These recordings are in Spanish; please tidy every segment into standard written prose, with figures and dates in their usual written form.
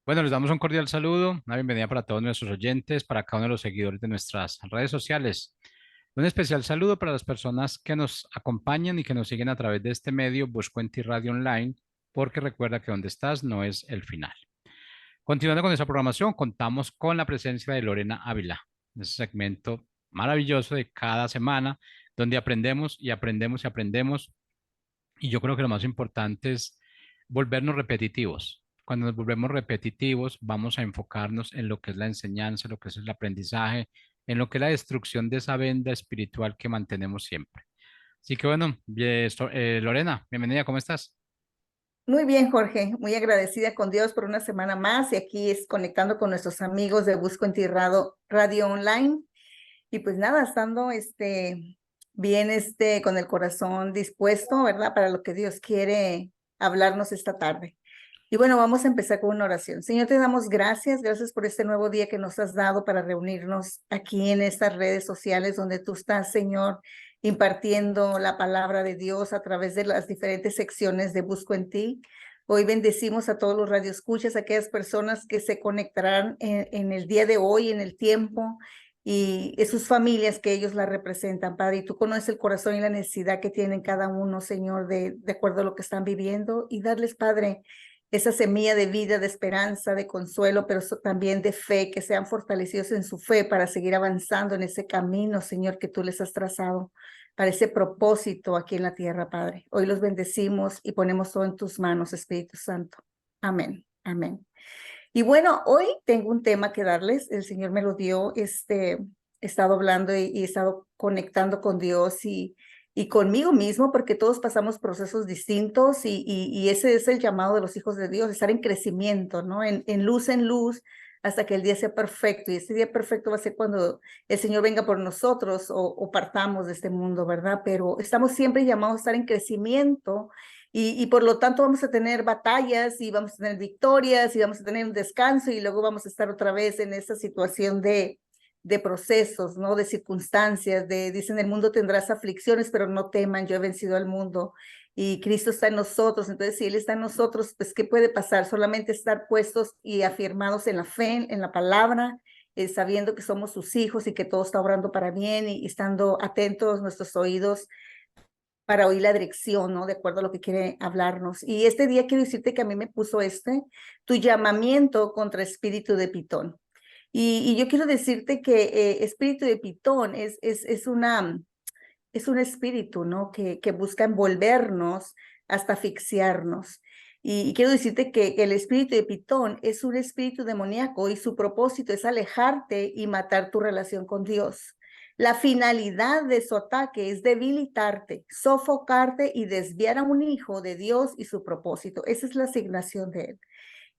Bueno, les damos un cordial saludo, una bienvenida para todos nuestros oyentes, para cada uno de los seguidores de nuestras redes sociales. Un especial saludo para las personas que nos acompañan y que nos siguen a través de este medio, Busco en Ti Radio Online, porque recuerda que donde estás no es el final. Continuando con esta programación, contamos con la presencia de Lorena Ávila, en ese segmento maravilloso de cada semana, donde aprendemos y aprendemos y aprendemos y yo creo que lo más importante es volvernos repetitivos. Cuando nos volvemos repetitivos, vamos a enfocarnos en lo que es la enseñanza, lo que es el aprendizaje, en lo que es la destrucción de esa venda espiritual que mantenemos siempre. Así que bueno, Lorena, bienvenida, ¿cómo estás? Muy bien, Jorge, muy agradecida con Dios por una semana más y aquí es conectando con nuestros amigos de Busco en Ti Radio Online y pues nada, estando bien con el corazón dispuesto, ¿verdad? Para lo que Dios quiere hablarnos esta tarde. Y bueno, vamos a empezar con una oración. Señor, te damos gracias, gracias por este nuevo día que nos has dado para reunirnos aquí en estas redes sociales donde tú estás, Señor, impartiendo la palabra de Dios a través de las diferentes secciones de Busco en Ti. Hoy bendecimos a todos los radioescuchas, a aquellas personas que se conectarán en el día de hoy, en el tiempo, y sus familias que ellos la representan, Padre. Y tú conoces el corazón y la necesidad que tienen cada uno, Señor, de acuerdo a lo que están viviendo, y darles, Padre, esa semilla de vida, de esperanza, de consuelo, pero también de fe, que sean fortalecidos en su fe para seguir avanzando en ese camino, Señor, que tú les has trazado para ese propósito aquí en la tierra, Padre. Hoy los bendecimos y ponemos todo en tus manos, Espíritu Santo. Amén, amén. Y bueno, hoy tengo un tema que darles. El Señor me lo dio, he estado hablando y he estado conectando con Dios y conmigo mismo, porque todos pasamos procesos distintos y ese es el llamado de los hijos de Dios, estar en crecimiento, ¿no? En luz, hasta que el día sea perfecto. Y ese día perfecto va a ser cuando el Señor venga por nosotros o partamos de este mundo, ¿verdad? Pero estamos siempre llamados a estar en crecimiento y por lo tanto vamos a tener batallas y vamos a tener victorias y vamos a tener un descanso y luego vamos a estar otra vez en esa situación de procesos, ¿no? De circunstancias, dicen, el mundo tendrás aflicciones, pero no teman, yo he vencido al mundo y Cristo está en nosotros. Entonces, si Él está en nosotros, pues, ¿qué puede pasar? Solamente estar puestos y afirmados en la fe, en la palabra, sabiendo que somos sus hijos y que todo está obrando para bien y estando atentos nuestros oídos para oír la dirección, ¿no? De acuerdo a lo que quiere hablarnos. Y este día quiero decirte que a mí me puso tu llamamiento contra espíritu de Pitón. Y yo quiero decirte que espíritu de Pitón es un espíritu, ¿no? Que busca envolvernos hasta asfixiarnos. Y quiero decirte que el espíritu de Pitón es un espíritu demoníaco y su propósito es alejarte y matar tu relación con Dios. La finalidad de su ataque es debilitarte, sofocarte y desviar a un hijo de Dios y su propósito. Esa es la asignación de él.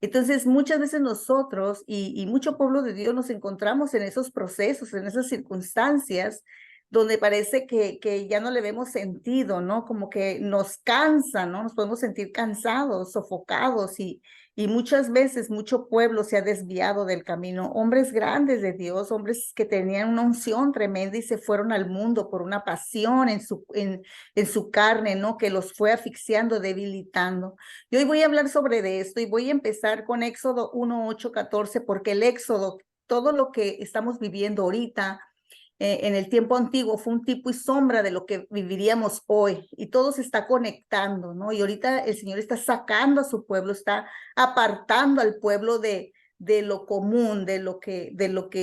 Entonces, muchas veces nosotros y mucho pueblo de Dios nos encontramos en esos procesos, en esas circunstancias donde parece que ya no le vemos sentido, ¿no? Como que nos cansa, ¿no? Nos podemos sentir cansados, sofocados y muchas veces mucho pueblo se ha desviado del camino. Hombres grandes de Dios, hombres que tenían una unción tremenda y se fueron al mundo por una pasión en su carne, ¿no? Que los fue asfixiando, debilitando. Y hoy voy a hablar sobre de esto y voy a empezar con Éxodo 1, 8, 14, porque el Éxodo, todo lo que estamos viviendo ahorita, en el tiempo antiguo fue un tipo y sombra de lo que viviríamos hoy y todo se está conectando, ¿no? Y ahorita el Señor está sacando a su pueblo, está apartando al pueblo de lo común, de lo que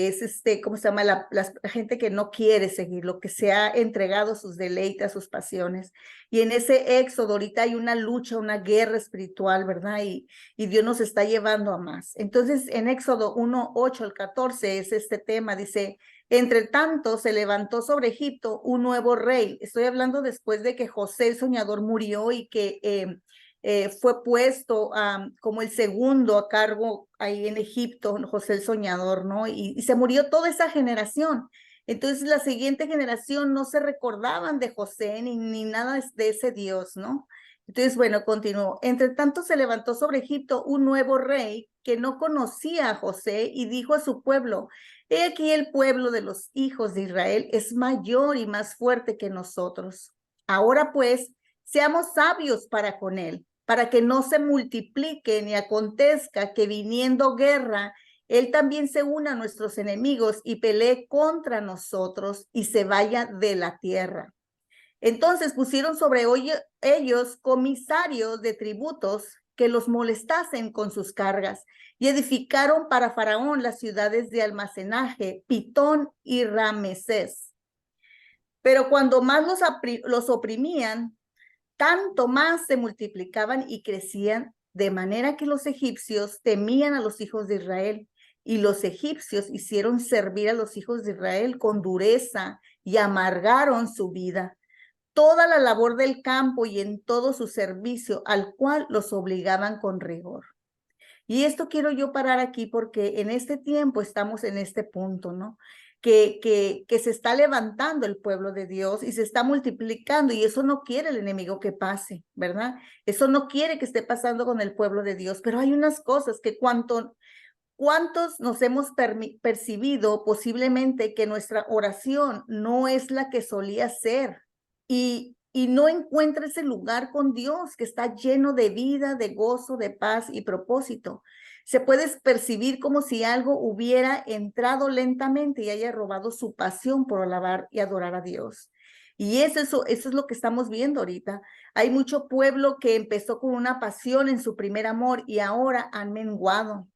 es ¿cómo se llama? La gente que no quiere seguir, lo que se ha entregado a sus deleites, a sus pasiones. Y en ese éxodo ahorita hay una lucha, una guerra espiritual, ¿verdad? Y Dios nos está llevando a más. Entonces, en Éxodo 1, 8 al 14 es este tema, dice: entre tanto, se levantó sobre Egipto un nuevo rey. Estoy hablando después de que José el soñador murió y que fue puesto como el segundo a cargo ahí en Egipto, José el soñador, ¿no? Y se murió toda esa generación. Entonces, la siguiente generación no se recordaban de José ni nada de ese Dios, ¿no? Entonces, bueno, continuó. Entre tanto, se levantó sobre Egipto un nuevo rey que no conocía a José y dijo a su pueblo: he aquí el pueblo de los hijos de Israel es mayor y más fuerte que nosotros. Ahora pues, seamos sabios para con él. para que no se multiplique ni acontezca que viniendo guerra, él también se una a nuestros enemigos y pelee contra nosotros y se vaya de la tierra. Entonces pusieron sobre ellos comisarios de tributos que los molestasen con sus cargas y edificaron para Faraón las ciudades de almacenaje, Pitón y Ramesés. Pero cuando más los oprimían, tanto más se multiplicaban y crecían, de manera que los egipcios temían a los hijos de Israel, y los egipcios hicieron servir a los hijos de Israel con dureza y amargaron su vida, toda la labor del campo y en todo su servicio, al cual los obligaban con rigor. Y esto quiero yo parar aquí porque en este tiempo estamos en este punto, ¿no? Que se está levantando el pueblo de Dios y se está multiplicando, y eso no quiere el enemigo que pase, ¿verdad? Eso no quiere que esté pasando con el pueblo de Dios, pero hay unas cosas que ¿cuántos nos hemos percibido posiblemente que nuestra oración no es la que solía ser? Y no encuentra ese lugar con Dios que está lleno de vida, de gozo, de paz y propósito. Se puede percibir como si algo hubiera entrado lentamente y haya robado su pasión por alabar y adorar a Dios. Y eso es lo que estamos viendo ahorita. Hay mucho pueblo que empezó con una pasión en su primer amor y ahora han menguado.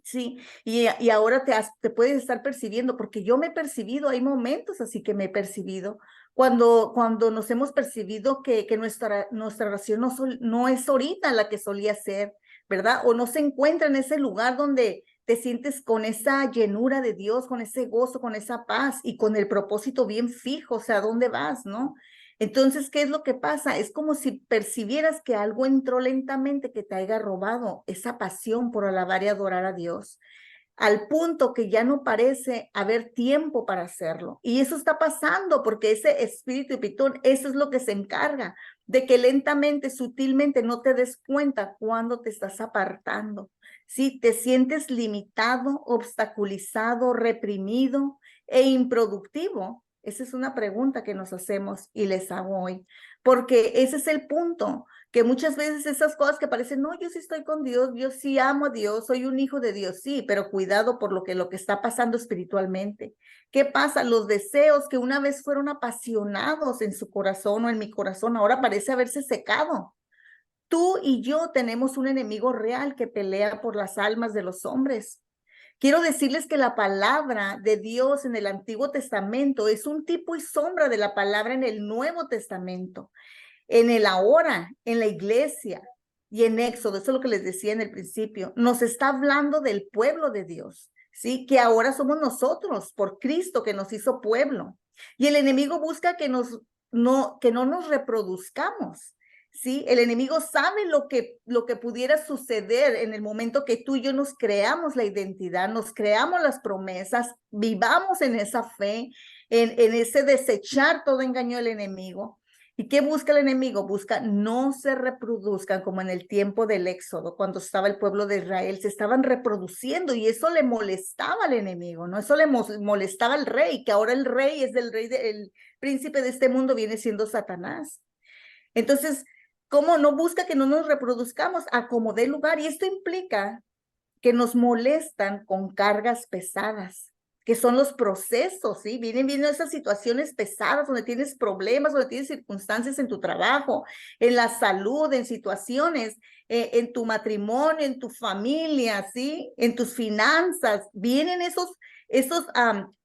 Sí, y ahora te puedes estar percibiendo, porque yo me he percibido, hay momentos así que me he percibido, cuando nos hemos percibido que nuestra oración no es ahorita la que solía ser, ¿verdad? O no se encuentra en ese lugar donde te sientes con esa llenura de Dios, con ese gozo, con esa paz y con el propósito bien fijo, o sea, ¿a dónde vas, no? Entonces, ¿qué es lo que pasa? Es como si percibieras que algo entró lentamente que te haya robado esa pasión por alabar y adorar a Dios, al punto que ya no parece haber tiempo para hacerlo. Y eso está pasando porque ese espíritu de Pitón, eso es lo que se encarga, de que lentamente, sutilmente no te des cuenta cuando te estás apartando. Si te sientes limitado, obstaculizado, reprimido e improductivo. Esa es una pregunta que nos hacemos y les hago hoy, porque ese es el punto, que muchas veces esas cosas que parecen, no, yo sí estoy con Dios, yo sí amo a Dios, soy un hijo de Dios, sí, pero cuidado por lo que está pasando espiritualmente. ¿Qué pasa? Los deseos que una vez fueron apasionados en su corazón o en mi corazón, ahora parece haberse secado. Tú y yo tenemos un enemigo real que pelea por las almas de los hombres. Quiero decirles que la palabra de Dios en el Antiguo Testamento es un tipo y sombra de la palabra en el Nuevo Testamento, en el ahora, en la iglesia y en Éxodo. Eso es lo que les decía en el principio. Nos está hablando del pueblo de Dios, ¿sí? Que ahora somos nosotros, por Cristo, que nos hizo pueblo. Y el enemigo busca que no nos reproduzcamos. ¿Sí? El enemigo sabe lo que pudiera suceder en el momento que tú y yo nos creamos la identidad, nos creamos las promesas, vivamos en esa fe, en ese desechar todo engaño del enemigo. ¿Y qué busca el enemigo? Busca no se reproduzcan como en el tiempo del Éxodo, cuando estaba el pueblo de Israel, se estaban reproduciendo y eso le molestaba al enemigo, ¿no? Eso le molestaba al rey, que ahora el rey es el príncipe de este mundo viene siendo Satanás. Entonces, ¿cómo no busca que no nos reproduzcamos a como dé lugar? Y esto implica que nos molestan con cargas pesadas, que son los procesos, ¿sí? Vienen viendo esas situaciones pesadas donde tienes problemas, donde tienes circunstancias en tu trabajo, en la salud, en situaciones, en tu matrimonio, en tu familia, ¿sí? En tus finanzas. Vienen esos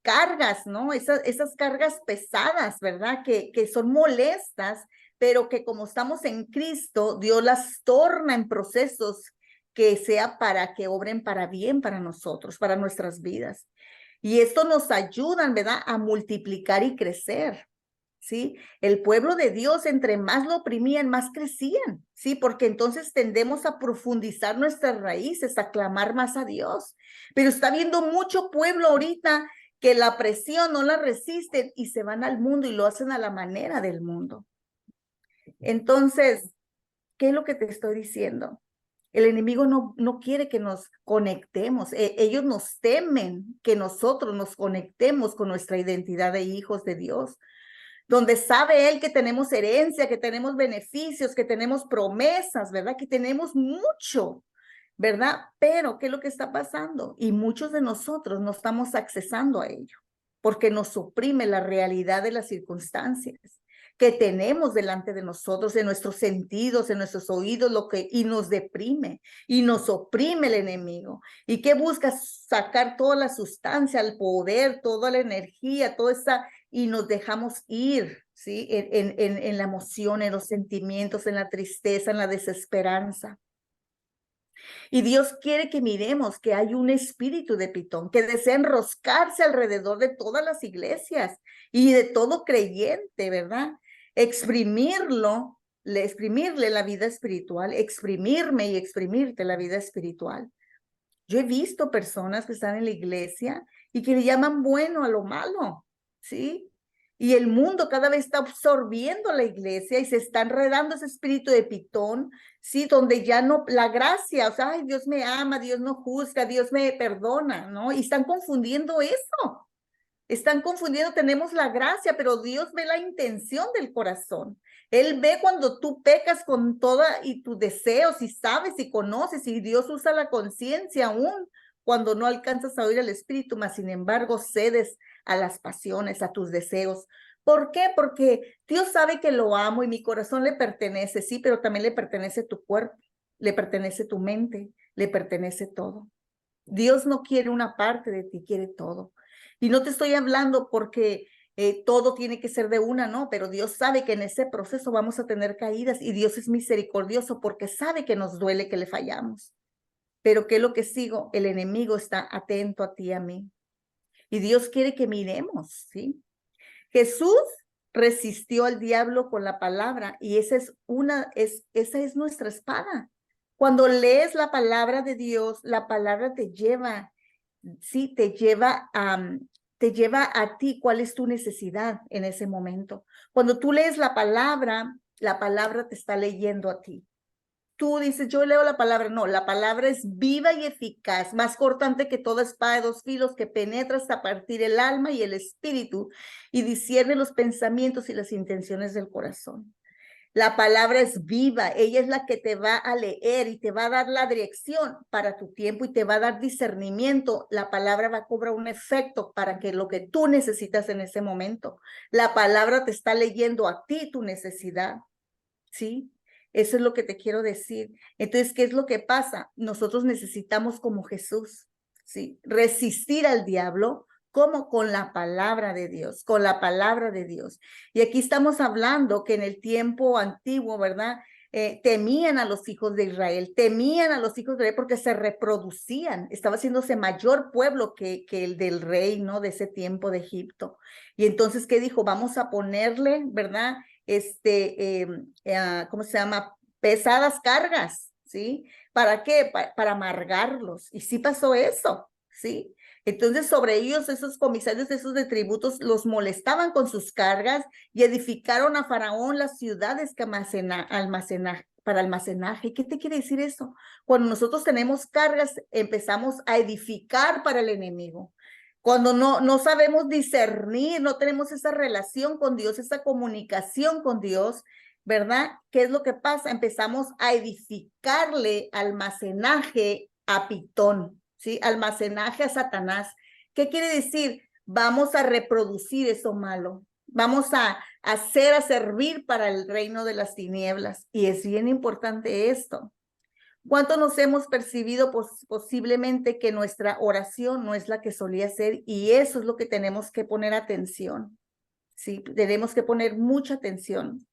cargas, ¿no? Esas cargas pesadas, ¿verdad? Que son molestas, pero que como estamos en Cristo, Dios las torna en procesos que sea para que obren para bien para nosotros, para nuestras vidas. Y esto nos ayuda, ¿verdad?, a multiplicar y crecer, ¿sí? El pueblo de Dios, entre más lo oprimían, más crecían, ¿sí? Porque entonces tendemos a profundizar nuestras raíces, a clamar más a Dios. Pero está habiendo mucho pueblo ahorita que la presión no la resisten y se van al mundo y lo hacen a la manera del mundo. Entonces, ¿qué es lo que te estoy diciendo? El enemigo no quiere que nos conectemos. Ellos nos temen que nosotros nos conectemos con nuestra identidad de hijos de Dios. donde sabe Él que tenemos herencia, que tenemos beneficios, que tenemos promesas, ¿verdad? Que tenemos mucho, ¿verdad? Pero, ¿qué es lo que está pasando? Y muchos de nosotros no estamos accesando a ello, porque nos oprime la realidad de las circunstancias que tenemos delante de nosotros, en nuestros sentidos, en nuestros oídos, y nos deprime y nos oprime el enemigo. ¿Y qué busca? Sacar toda la sustancia, el poder, toda la energía, toda esa, y nos dejamos ir, ¿sí? En la emoción, en los sentimientos, en la tristeza, en la desesperanza. Y Dios quiere que miremos que hay un espíritu de Pitón que desea enroscarse alrededor de todas las iglesias y de todo creyente, ¿verdad? Exprimirle la vida espiritual, exprimirme y exprimirte la vida espiritual. Yo he visto personas que están en la iglesia y que le llaman bueno a lo malo, ¿sí? Y el mundo cada vez está absorbiendo la iglesia y se está enredando ese espíritu de Pitón, ¿sí? Donde ya no, la gracia, o sea, ay, Dios me ama, Dios no juzga, Dios me perdona, ¿no? Y están confundiendo eso. Están confundiendo, tenemos la gracia, pero Dios ve la intención del corazón. Él ve cuando tú pecas con toda y tus deseos y sabes y conoces y Dios usa la conciencia aún cuando no alcanzas a oír el Espíritu, mas sin embargo cedes a las pasiones, a tus deseos. ¿Por qué? Porque Dios sabe que lo amo y mi corazón le pertenece, sí, pero también le pertenece tu cuerpo, le pertenece tu mente, le pertenece todo. Dios no quiere una parte de ti, quiere todo. Y no te estoy hablando porque todo tiene que ser de una, no, pero Dios sabe que en ese proceso vamos a tener caídas y Dios es misericordioso porque sabe que nos duele que le fallamos. Pero ¿qué es lo que sigo? El enemigo está atento a ti y a mí. Y Dios quiere que miremos, ¿sí? Jesús resistió al diablo con la palabra y esa es nuestra espada. Cuando lees la palabra de Dios, la palabra te lleva, sí, te lleva a ti cuál es tu necesidad en ese momento. Cuando tú lees la palabra te está leyendo a ti. Tú dices, yo leo la palabra. No, la palabra es viva y eficaz, más cortante que toda espada de dos filos, que penetra hasta partir el alma y el espíritu y discierne los pensamientos y las intenciones del corazón. La palabra es viva, ella es la que te va a leer y te va a dar la dirección para tu tiempo y te va a dar discernimiento. La palabra va a cobrar un efecto para que lo que tú necesitas en ese momento. La palabra te está leyendo a ti tu necesidad, ¿sí? Eso es lo que te quiero decir. Entonces, ¿qué es lo que pasa? Nosotros necesitamos como Jesús, ¿sí? Resistir al diablo como con la palabra de Dios, con la palabra de Dios. Y aquí estamos hablando que en el tiempo antiguo, ¿verdad? Temían a los hijos de Israel, temían a los hijos de Israel porque se reproducían, estaba haciéndose mayor pueblo que el del rey, ¿no? De ese tiempo de Egipto. Y entonces, ¿qué dijo? Vamos a ponerle, ¿verdad? ¿Cómo se llama? Pesadas cargas, ¿sí? ¿Para qué? Para amargarlos. Y sí pasó eso, ¿sí? Entonces sobre ellos, esos comisarios, esos de tributos, los molestaban con sus cargas y edificaron a Faraón las ciudades que para almacenaje. ¿Y qué te quiere decir eso? Cuando nosotros tenemos cargas, empezamos a edificar para el enemigo. Cuando no sabemos discernir, no tenemos esa relación con Dios, esa comunicación con Dios, ¿verdad? ¿Qué es lo que pasa? Empezamos a edificarle almacenaje a Pitón, ¿sí? Almacenaje a Satanás. ¿Qué quiere decir? Vamos a reproducir eso malo. Vamos a servir para el reino de las tinieblas. Y es bien importante esto. ¿Cuánto nos hemos percibido posiblemente que nuestra oración no es la que solía ser? Y eso es lo que tenemos que poner atención, ¿sí? Tenemos que poner mucha atención.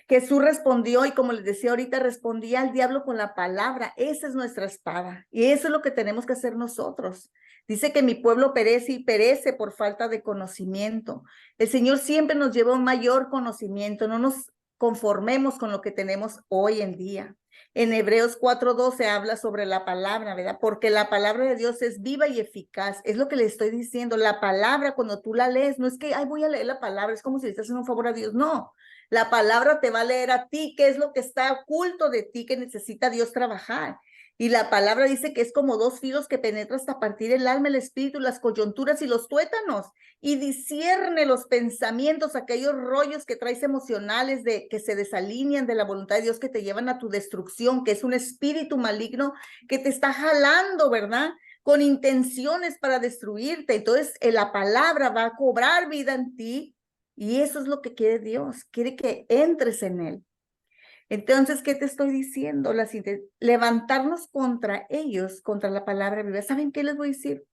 Jesús respondió, y como les decía ahorita, respondía al diablo con la palabra. Esa es nuestra espada. Y eso es lo que tenemos que hacer nosotros. Dice que mi pueblo perece y perece por falta de conocimiento. El Señor siempre nos lleva un mayor conocimiento. No nos conformemos con lo que tenemos hoy en día. En Hebreos 4:12 habla sobre la palabra, ¿verdad? Porque la palabra de Dios es viva y eficaz. Es lo que le estoy diciendo. La palabra, cuando tú la lees, no es que, ay, voy a leer la palabra, es como si le estás haciendo un favor a Dios. No, la palabra te va a leer a ti, qué es lo que está oculto de ti que necesita Dios trabajar. Y la palabra dice que es como dos filos que penetra hasta partir el alma, el espíritu, las coyunturas y los tuétanos, y discierne los pensamientos, aquellos rollos que traes emocionales que se desalinean de la voluntad de Dios, que te llevan a tu destrucción, que es un espíritu maligno que te está jalando, ¿verdad? Con intenciones para destruirte. Entonces, la palabra va a cobrar vida en ti, y eso es lo que quiere Dios, quiere que entres en él. Entonces, ¿qué te estoy diciendo? Levantarnos contra ellos, contra la palabra viva. ¿Saben qué les voy a decir?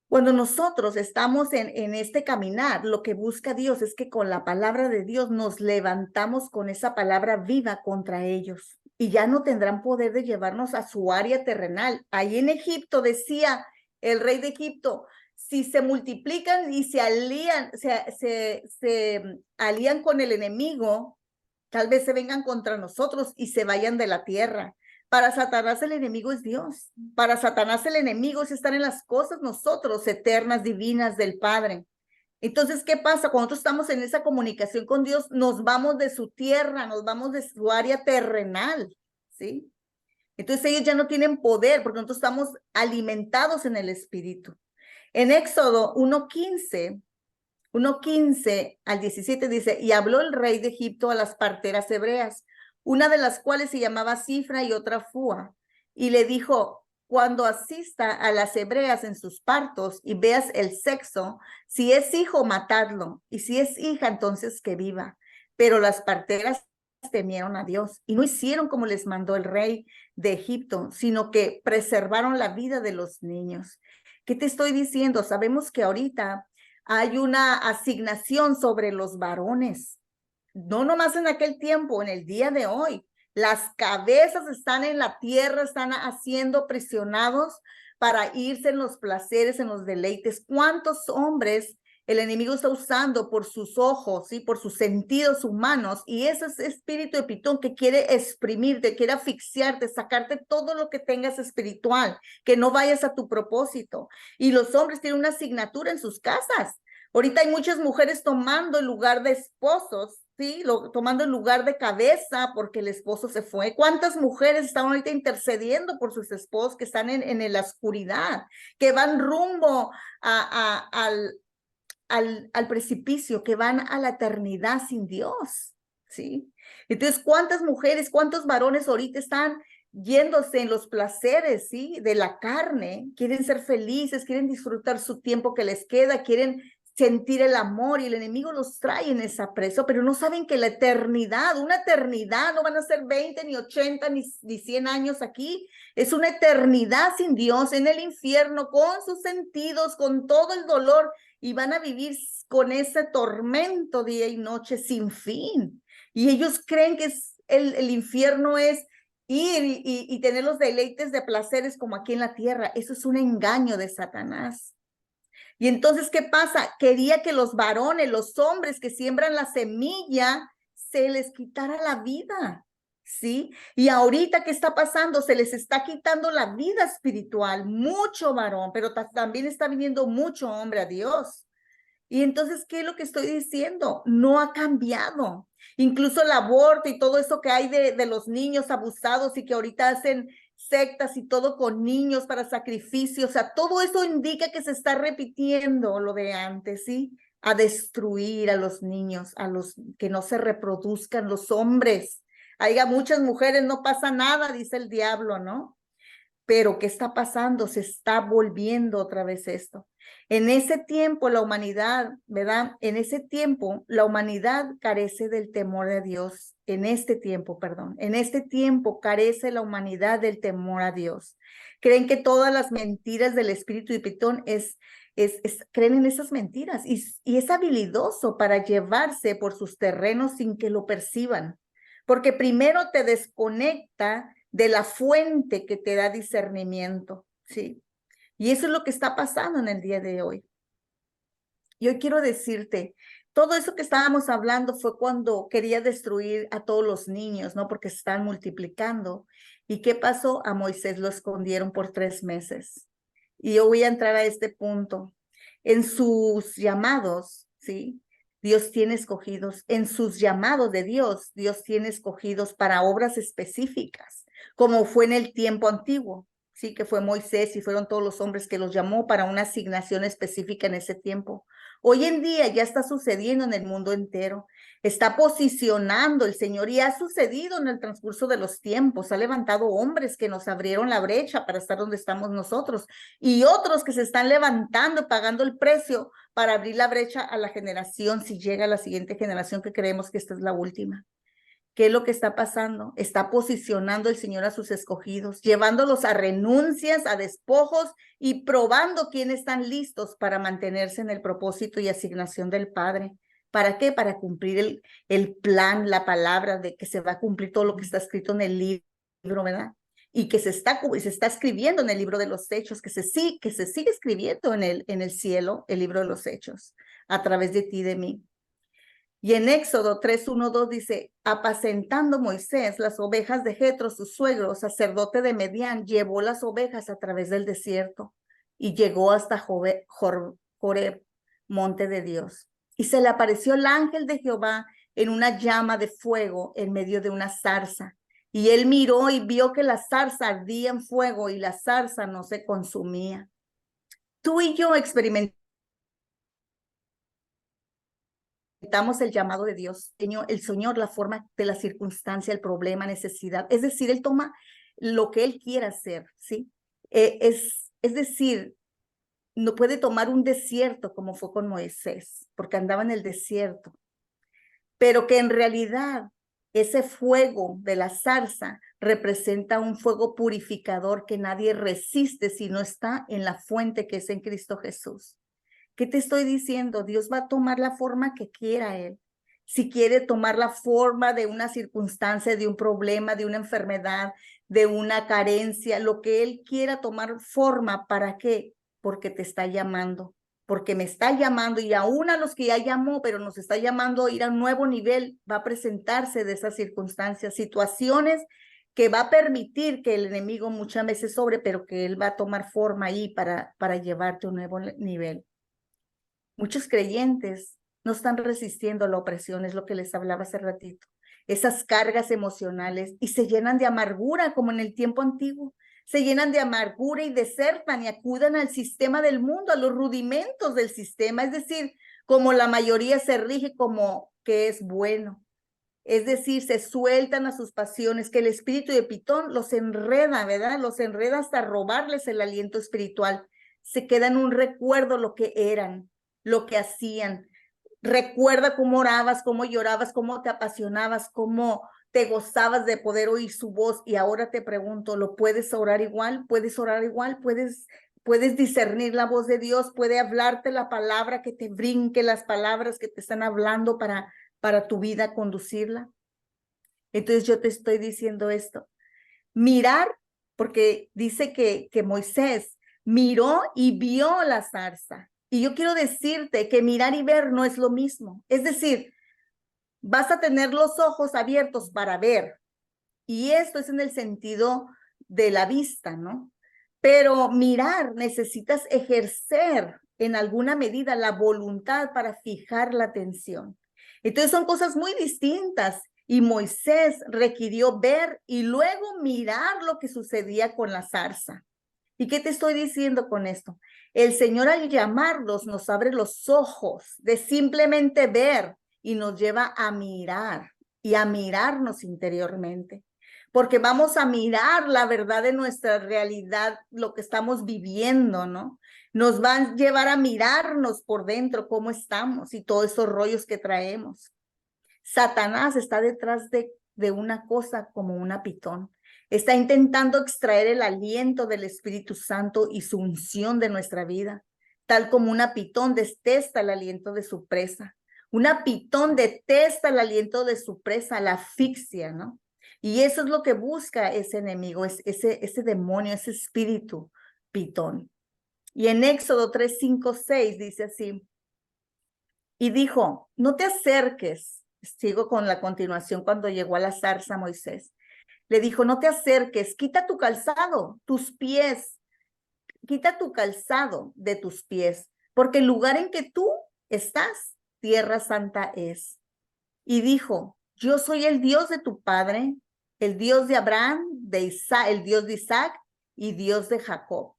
Cuando nosotros estamos en este caminar, lo que busca Dios es que con la palabra de Dios nos levantamos con esa palabra viva contra ellos, y ya no tendrán poder de llevarnos a su área terrenal. Ahí en Egipto decía el rey de Egipto, si se multiplican y se alían con el enemigo, tal vez se vengan contra nosotros y se vayan de la tierra. Para Satanás el enemigo es Dios. Para Satanás el enemigo es estar en las cosas nosotros eternas, divinas del Padre. Entonces, ¿qué pasa? Cuando nosotros estamos en esa comunicación con Dios, nos vamos de su tierra, nos vamos de su área terrenal, ¿sí? Entonces ellos ya no tienen poder porque nosotros estamos alimentados en el Espíritu. En Éxodo 1:15 al 17 dice, y habló el rey de Egipto a las parteras hebreas, una de las cuales se llamaba Cifra y otra Fua, y le dijo, cuando asista a las hebreas en sus partos y veas el sexo, si es hijo, matadlo, y si es hija, entonces que viva. Pero las parteras temieron a Dios y no hicieron como les mandó el rey de Egipto, sino que preservaron la vida de los niños. ¿Qué te estoy diciendo? Sabemos que ahorita hay una asignación sobre los varones, no nomás en aquel tiempo, en el día de hoy. Las cabezas están en la tierra, están siendo prisionados para irse en los placeres, en los deleites. ¿Cuántos hombres el enemigo está usando por sus ojos, ¿sí? Por sus sentidos humanos? Y ese es espíritu de Pitón que quiere exprimirte, quiere asfixiarte, sacarte todo lo que tengas espiritual, que no vayas a tu propósito. Y los hombres tienen una asignatura en sus casas. Ahorita hay muchas mujeres tomando el lugar de esposos, ¿sí? Tomando el lugar de cabeza porque el esposo se fue. ¿Cuántas mujeres están ahorita intercediendo por sus esposos que están en la oscuridad, que van rumbo al precipicio, que van a la eternidad sin Dios, ¿sí? Entonces, ¿cuántas mujeres, cuántos varones ahorita están yéndose en los placeres, ¿sí? De la carne, quieren ser felices, quieren disfrutar su tiempo que les queda, quieren sentir el amor, y el enemigo los trae en esa presa, pero no saben que la eternidad, una eternidad, no van a ser 20, ni 80, ni 100 años aquí, es una eternidad sin Dios en el infierno, con sus sentidos, con todo el dolor, y van a vivir con ese tormento día y noche sin fin. Y ellos creen que el infierno es ir y tener los deleites de placeres como aquí en la tierra. Eso es un engaño de Satanás. Y entonces, ¿qué pasa? Quería que los varones, los hombres que siembran la semilla, se les quitara la vida, ¿sí? Y ahorita, ¿qué está pasando? Se les está quitando la vida espiritual, mucho varón, pero también está viniendo mucho hombre a Dios. Y entonces, ¿qué es lo que estoy diciendo? No ha cambiado. Incluso el aborto y todo eso que hay de los niños abusados y que ahorita hacen sectas y todo con niños para sacrificios, o sea, todo eso indica que se está repitiendo lo de antes, ¿sí? A destruir a los niños, a los que no se reproduzcan, los hombres. Haya muchas mujeres, no pasa nada, dice el diablo, ¿no? Pero ¿qué está pasando? Se está volviendo otra vez esto. En ese tiempo la humanidad, ¿verdad? En ese tiempo la humanidad carece del temor de Dios. En este tiempo, perdón. En este tiempo carece la humanidad del temor a Dios. Creen que todas las mentiras del espíritu de Pitón creen en esas mentiras y es habilidoso para llevarse por sus terrenos sin que lo perciban. Porque primero te desconecta de la fuente que te da discernimiento, ¿sí? Y eso es lo que está pasando en el día de hoy. Yo quiero decirte, todo eso que estábamos hablando fue cuando quería destruir a todos los niños, ¿no? Porque se están multiplicando. ¿Y qué pasó? A Moisés lo escondieron por 3 meses. Y yo voy a entrar a este punto. En sus llamados, ¿sí? Dios tiene escogidos. En sus llamados de Dios, Dios tiene escogidos para obras específicas. como fue en el tiempo antiguo, sí, que fue Moisés y fueron todos los hombres que los llamó para una asignación específica en ese tiempo. Hoy en día ya está sucediendo en el mundo entero. Está posicionando el Señor y ha sucedido en el transcurso de los tiempos. Ha levantado hombres que nos abrieron la brecha para estar donde estamos nosotros y otros que se están levantando y pagando el precio para abrir la brecha a la generación, si llega a la siguiente generación, que creemos que esta es la última. ¿Qué es lo que está pasando? Está posicionando el Señor a sus escogidos, llevándolos a renuncias, a despojos y probando quiénes están listos para mantenerse en el propósito y asignación del Padre. ¿Para qué? Para cumplir el plan, la palabra de que se va a cumplir todo lo que está escrito en el libro, ¿verdad? Y que se está escribiendo en el libro de los Hechos, que se sigue escribiendo en el cielo, el libro de los Hechos, a través de ti y de mí. Y en Éxodo 3:1-2 dice, apacentando Moisés las ovejas de Jetro, su suegro, sacerdote de Medián, llevó las ovejas a través del desierto y llegó hasta Joreb, monte de Dios. Y se le apareció el ángel de Jehová en una llama de fuego en medio de una zarza. Y él miró y vio que la zarza ardía en fuego y la zarza no se consumía. Tú y yo experimentamos el llamado de Dios, el Señor, la forma de la circunstancia, el problema, necesidad. Es decir, Él toma lo que Él quiera hacer, ¿sí? Es decir, no puede tomar un desierto como fue con Moisés, porque andaba en el desierto, pero que en realidad ese fuego de la zarza representa un fuego purificador que nadie resiste si no está en la fuente que es en Cristo Jesús. ¿Qué te estoy diciendo? Dios va a tomar la forma que quiera Él. Si quiere tomar la forma de una circunstancia, de un problema, de una enfermedad, de una carencia, lo que Él quiera tomar forma, ¿para qué? Porque te está llamando, porque me está llamando y aún a los que ya llamó, pero nos está llamando a ir a un nuevo nivel, va a presentarse de esas circunstancias, situaciones que va a permitir que el enemigo muchas veces sobre, pero que Él va a tomar forma ahí para llevarte a un nuevo nivel. Muchos creyentes no están resistiendo la opresión, es lo que les hablaba hace ratito, esas cargas emocionales, y se llenan de amargura como en el tiempo antiguo, se llenan de amargura y desertan y acudan al sistema del mundo, a los rudimentos del sistema, es decir, como la mayoría se rige como que es bueno, es decir, se sueltan a sus pasiones, que el espíritu de Pitón los enreda, ¿verdad? Los enreda hasta robarles el aliento espiritual, se queda en un recuerdo lo que eran, lo que hacían. Recuerda cómo orabas, cómo llorabas, cómo te apasionabas, cómo te gozabas de poder oír su voz. Y ahora te pregunto, ¿lo puedes orar igual? ¿Puedes orar igual? ¿Puedes discernir la voz de Dios? ¿Puede hablarte la palabra que te brinque, las palabras que te están hablando para tu vida conducirla? Entonces yo te estoy diciendo esto. Mirar, porque dice que Moisés miró y vio la zarza. Y yo quiero decirte que mirar y ver no es lo mismo. Es decir, vas a tener los ojos abiertos para ver. Y esto es en el sentido de la vista, ¿no? Pero mirar, necesitas ejercer en alguna medida la voluntad para fijar la atención. Entonces son cosas muy distintas. Y Moisés requirió ver y luego mirar lo que sucedía con la zarza. ¿Y qué te estoy diciendo con esto? El Señor al llamarnos nos abre los ojos de simplemente ver y nos lleva a mirar y a mirarnos interiormente. Porque vamos a mirar la verdad de nuestra realidad, lo que estamos viviendo, ¿no? Nos van a llevar a mirarnos por dentro, cómo estamos y todos esos rollos que traemos. Satanás está detrás de una cosa como una pitón. Está intentando extraer el aliento del Espíritu Santo y su unción de nuestra vida, tal como una pitón detesta el aliento de su presa. Una pitón detesta el aliento de su presa, la asfixia, ¿no? Y eso es lo que busca ese enemigo, ese demonio, ese espíritu pitón. Y en Éxodo 3:5-6 dice así, y dijo, no te acerques. Sigo con la continuación cuando llegó a la zarza Moisés. Le dijo, no te acerques, quita tu calzado, tus pies, quita tu calzado de tus pies, porque el lugar en que tú estás, tierra santa es. Y dijo, yo soy el Dios de tu padre, el Dios de Abraham, de Isaac, el Dios de Isaac y Dios de Jacob.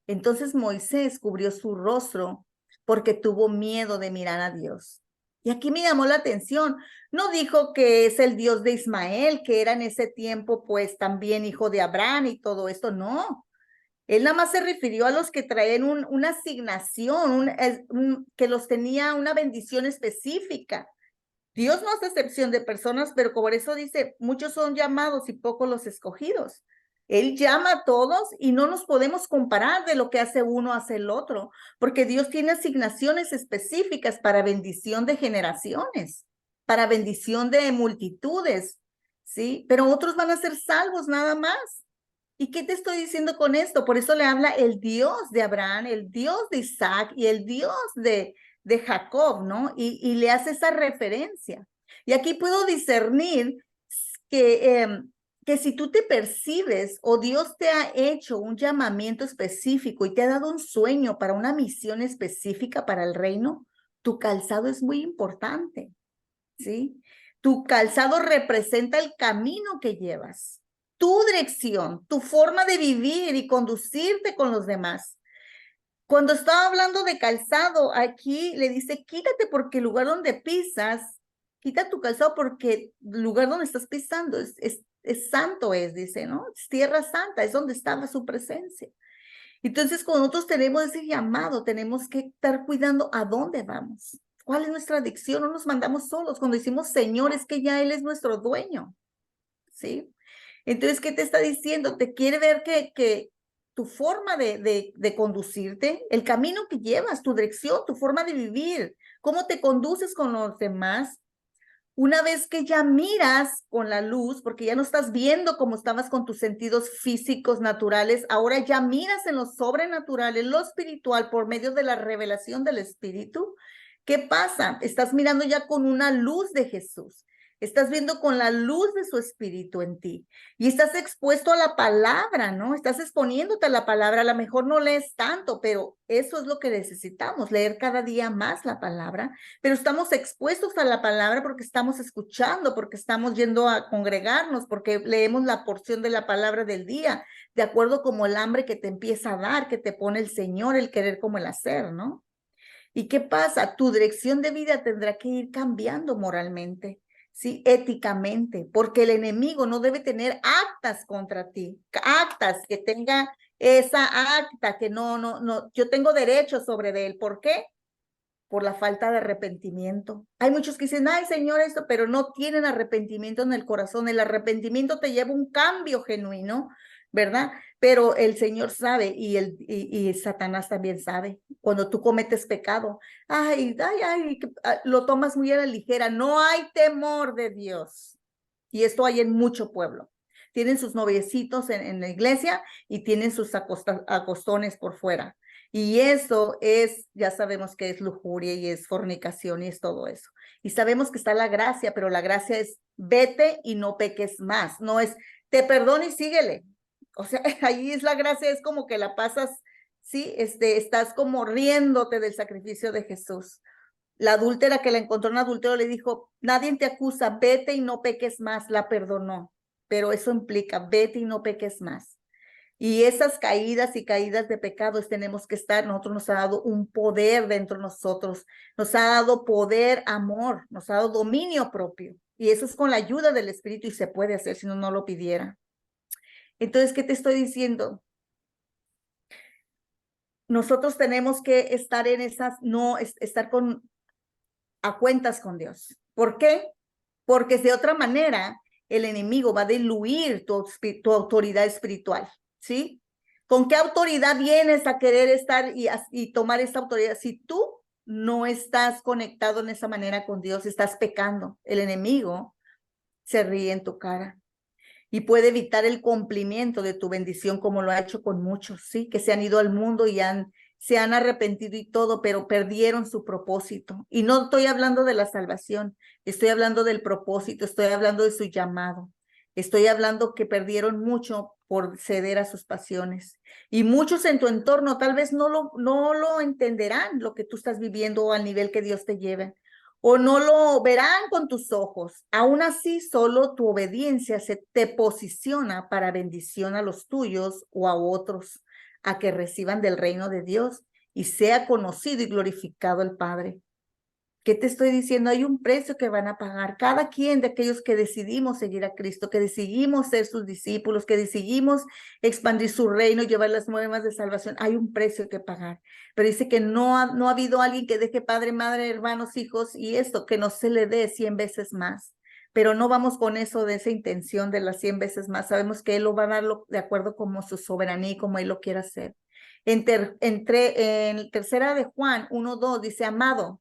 Entonces Moisés cubrió su rostro porque tuvo miedo de mirar a Dios. Y aquí me llamó la atención, no dijo que es el Dios de Ismael, que era en ese tiempo pues también hijo de Abraham y todo esto, no. Él nada más se refirió a los que traían una asignación, que los tenía una bendición específica. Dios no hace excepción de personas, pero por eso dice, muchos son llamados y pocos los escogidos. Él llama a todos y no nos podemos comparar de lo que hace uno hace el otro, porque Dios tiene asignaciones específicas para bendición de generaciones, para bendición de multitudes, ¿sí? Pero otros van a ser salvos nada más. ¿Y qué te estoy diciendo con esto? Por eso le habla el Dios de Abraham, el Dios de Isaac y el Dios de Jacob, ¿no? Y le hace esa referencia. Y aquí puedo discernir que si tú te percibes o Dios te ha hecho un llamamiento específico y te ha dado un sueño para una misión específica para el reino, tu calzado es muy importante, ¿sí? Tu calzado representa el camino que llevas, tu dirección, tu forma de vivir y conducirte con los demás. Cuando estaba hablando de calzado, aquí le dice, quítate porque el lugar donde pisas, quita tu calzado porque el lugar donde estás pisando es santo, dice, ¿no? Es tierra santa, es donde estaba su presencia. Entonces, cuando nosotros tenemos ese llamado, tenemos que estar cuidando a dónde vamos. ¿Cuál es nuestra adicción? No nos mandamos solos. Cuando decimos Señor, es que ya Él es nuestro dueño, ¿sí? Entonces, ¿qué te está diciendo? Te quiere ver que tu forma de conducirte, el camino que llevas, tu dirección, tu forma de vivir, cómo te conduces con los demás. Una vez que ya miras con la luz, porque ya no estás viendo como estabas con tus sentidos físicos naturales, ahora ya miras en lo sobrenatural, en lo espiritual, por medio de la revelación del Espíritu. ¿Qué pasa? Estás mirando ya con una luz de Jesús. Estás viendo con la luz de su Espíritu en ti. Y estás expuesto a la palabra, ¿no? Estás exponiéndote a la palabra. A lo mejor no lees tanto, pero eso es lo que necesitamos, leer cada día más la palabra. Pero estamos expuestos a la palabra porque estamos escuchando, porque estamos yendo a congregarnos, porque leemos la porción de la palabra del día, de acuerdo como el hambre que te empieza a dar, que te pone el Señor, el querer como el hacer, ¿no? ¿Y qué pasa? Tu dirección de vida tendrá que ir cambiando moralmente, ¿sí? Éticamente, porque el enemigo no debe tener actas contra ti, actas que tenga esa acta que no, yo tengo derecho sobre de él. ¿Por qué? Por la falta de arrepentimiento. Hay muchos que dicen, ay Señor, esto, pero no tienen arrepentimiento en el corazón. El arrepentimiento te lleva a un cambio genuino, ¿verdad? Pero el Señor sabe y Satanás también sabe. Cuando tú cometes pecado, lo tomas muy a la ligera. No hay temor de Dios. Y esto hay en mucho pueblo. Tienen sus noviecitos en la iglesia y tienen sus acostones por fuera. Y eso es, ya sabemos que es lujuria y es fornicación y es todo eso. Y sabemos que está la gracia, pero la gracia es vete y no peques más. No es te perdono y síguele. O sea, ahí es la gracia, es como que la pasas, sí, estás como riéndote del sacrificio de Jesús. La adúltera que la encontró en adulterio le dijo, nadie te acusa, vete y no peques más, la perdonó. Pero eso implica, vete y no peques más. Y esas caídas y caídas de pecados tenemos que estar, nosotros nos ha dado un poder dentro de nosotros, nos ha dado poder, amor, nos ha dado dominio propio. Y eso es con la ayuda del Espíritu y se puede hacer si no lo pidiera. Entonces, ¿qué te estoy diciendo? Nosotros tenemos que estar en esas, no estar a cuentas con Dios. ¿Por qué? Porque de otra manera el enemigo va a diluir tu autoridad espiritual, ¿sí? ¿Con qué autoridad vienes a querer estar y tomar esta autoridad? Si tú no estás conectado en esa manera con Dios, estás pecando. El enemigo se ríe en tu cara y puede evitar el cumplimiento de tu bendición como lo ha hecho con muchos, ¿sí? Que se han ido al mundo y se han arrepentido y todo, pero perdieron su propósito. Y no estoy hablando de la salvación, estoy hablando del propósito, estoy hablando de su llamado. Estoy hablando que perdieron mucho por ceder a sus pasiones. Y muchos en tu entorno tal vez no lo entenderán lo que tú estás viviendo o al nivel que Dios te lleve. o no lo verán con tus ojos. Aún así, solo tu obediencia se te posiciona para bendición a los tuyos o a otros, a que reciban del reino de Dios y sea conocido y glorificado el Padre. ¿Qué te estoy diciendo? Hay un precio que van a pagar cada quien de aquellos que decidimos seguir a Cristo, que decidimos ser sus discípulos, que decidimos expandir su reino y llevar las nuevas de salvación. Hay un precio que pagar. Pero dice que no ha habido alguien que deje padre, madre, hermanos, hijos y esto, que no se le dé 100 veces más. Pero no vamos con eso de esa intención de las 100 veces más. Sabemos que Él lo va a dar de acuerdo como su soberanía y como Él lo quiera hacer. En tercera de Juan 1:2 dice, amado,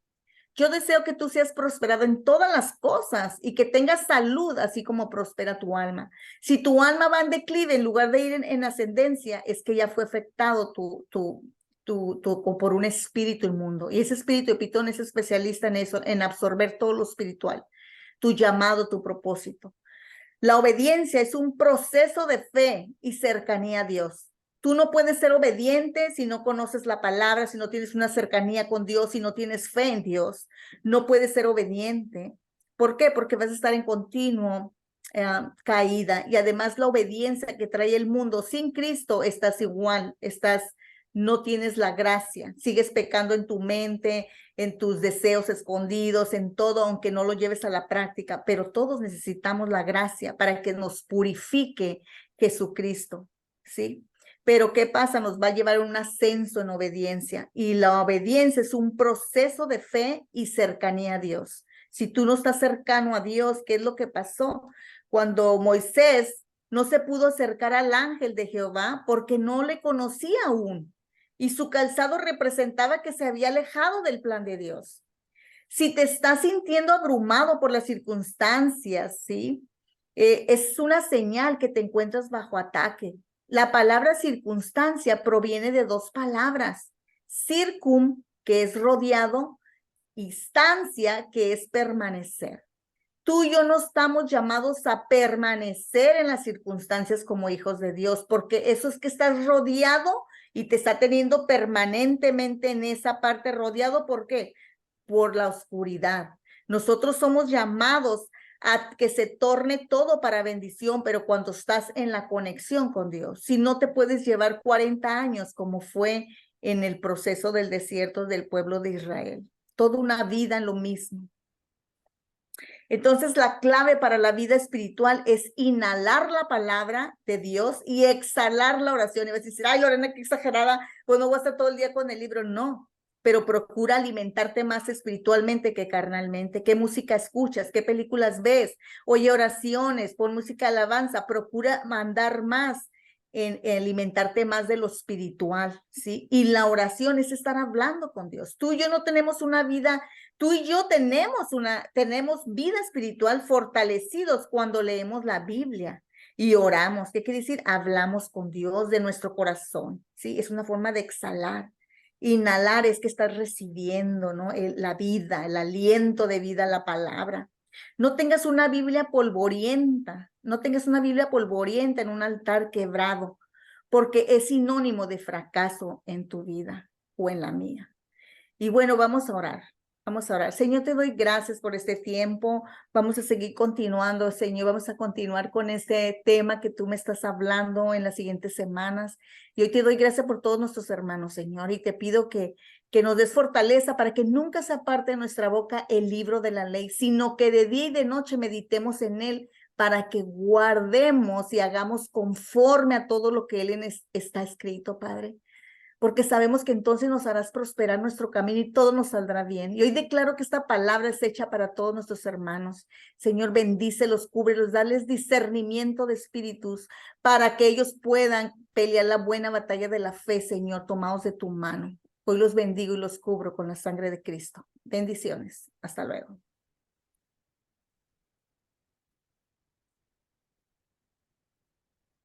yo deseo que tú seas prosperado en todas las cosas y que tengas salud, así como prospera tu alma. Si tu alma va en declive, en lugar de ir en ascendencia, es que ya fue afectado por un espíritu inmundo. Y ese espíritu de Pitón es especialista en eso, en absorber todo lo espiritual, tu llamado, tu propósito. La obediencia es un proceso de fe y cercanía a Dios. Tú no puedes ser obediente si no conoces la palabra, si no tienes una cercanía con Dios, si no tienes fe en Dios. No puedes ser obediente. ¿Por qué? Porque vas a estar en continuo caída. Y además la obediencia que trae el mundo sin Cristo, estás igual, no tienes la gracia, sigues pecando en tu mente, en tus deseos escondidos, en todo, aunque no lo lleves a la práctica, pero todos necesitamos la gracia para que nos purifique Jesucristo, ¿sí? Pero ¿qué pasa? Nos va a llevar un ascenso en obediencia y la obediencia es un proceso de fe y cercanía a Dios. Si tú no estás cercano a Dios, ¿qué es lo que pasó? Cuando Moisés no se pudo acercar al ángel de Jehová porque no le conocía aún y su calzado representaba que se había alejado del plan de Dios. Si te estás sintiendo abrumado por las circunstancias, ¿sí? Es una señal que te encuentras bajo ataque. La palabra circunstancia proviene de dos palabras, circum, que es rodeado, y stancia, que es permanecer. Tú y yo no estamos llamados a permanecer en las circunstancias como hijos de Dios, porque eso es que estás rodeado y te está teniendo permanentemente en esa parte rodeado. ¿Por qué? Por la oscuridad. Nosotros somos llamados a que se torne todo para bendición, pero cuando estás en la conexión con Dios, si no te puedes llevar 40 años como fue en el proceso del desierto del pueblo de Israel, toda una vida en lo mismo. Entonces, la clave para la vida espiritual es inhalar la palabra de Dios y exhalar la oración. Y vas a decir, ay, Lorena, qué exagerada, pues no voy a estar todo el día con el libro. No, pero procura alimentarte más espiritualmente que carnalmente. ¿Qué música escuchas? ¿Qué películas ves? Oye, oraciones, pon música de alabanza. Procura mandar más en alimentarte más de lo espiritual, ¿sí? Y la oración es estar hablando con Dios. Tú y yo no tenemos una vida. Tú y yo tenemos vida espiritual fortalecidos cuando leemos la Biblia y oramos. ¿Qué quiere decir? Hablamos con Dios de nuestro corazón, ¿sí? Es una forma de exhalar. Inhalar es que estás recibiendo, ¿no? La vida, el aliento de vida, la palabra. No tengas una Biblia polvorienta, no tengas una Biblia polvorienta en un altar quebrado, porque es sinónimo de fracaso en tu vida o en la mía. Y bueno, vamos a orar. Vamos a orar. Señor, te doy gracias por este tiempo. Vamos a seguir continuando, Señor. Vamos a continuar con este tema que tú me estás hablando en las siguientes semanas. Y hoy te doy gracias por todos nuestros hermanos, Señor. Y te pido que nos des fortaleza para que nunca se aparte de nuestra boca el libro de la ley, sino que de día y de noche meditemos en él para que guardemos y hagamos conforme a todo lo que él está escrito, Padre, porque sabemos que entonces nos harás prosperar nuestro camino y todo nos saldrá bien. Y hoy declaro que esta palabra es hecha para todos nuestros hermanos. Señor, bendícelos, cúbrelos, dales discernimiento de espíritus para que ellos puedan pelear la buena batalla de la fe, Señor, tomados de tu mano. Hoy los bendigo y los cubro con la sangre de Cristo. Bendiciones. Hasta luego.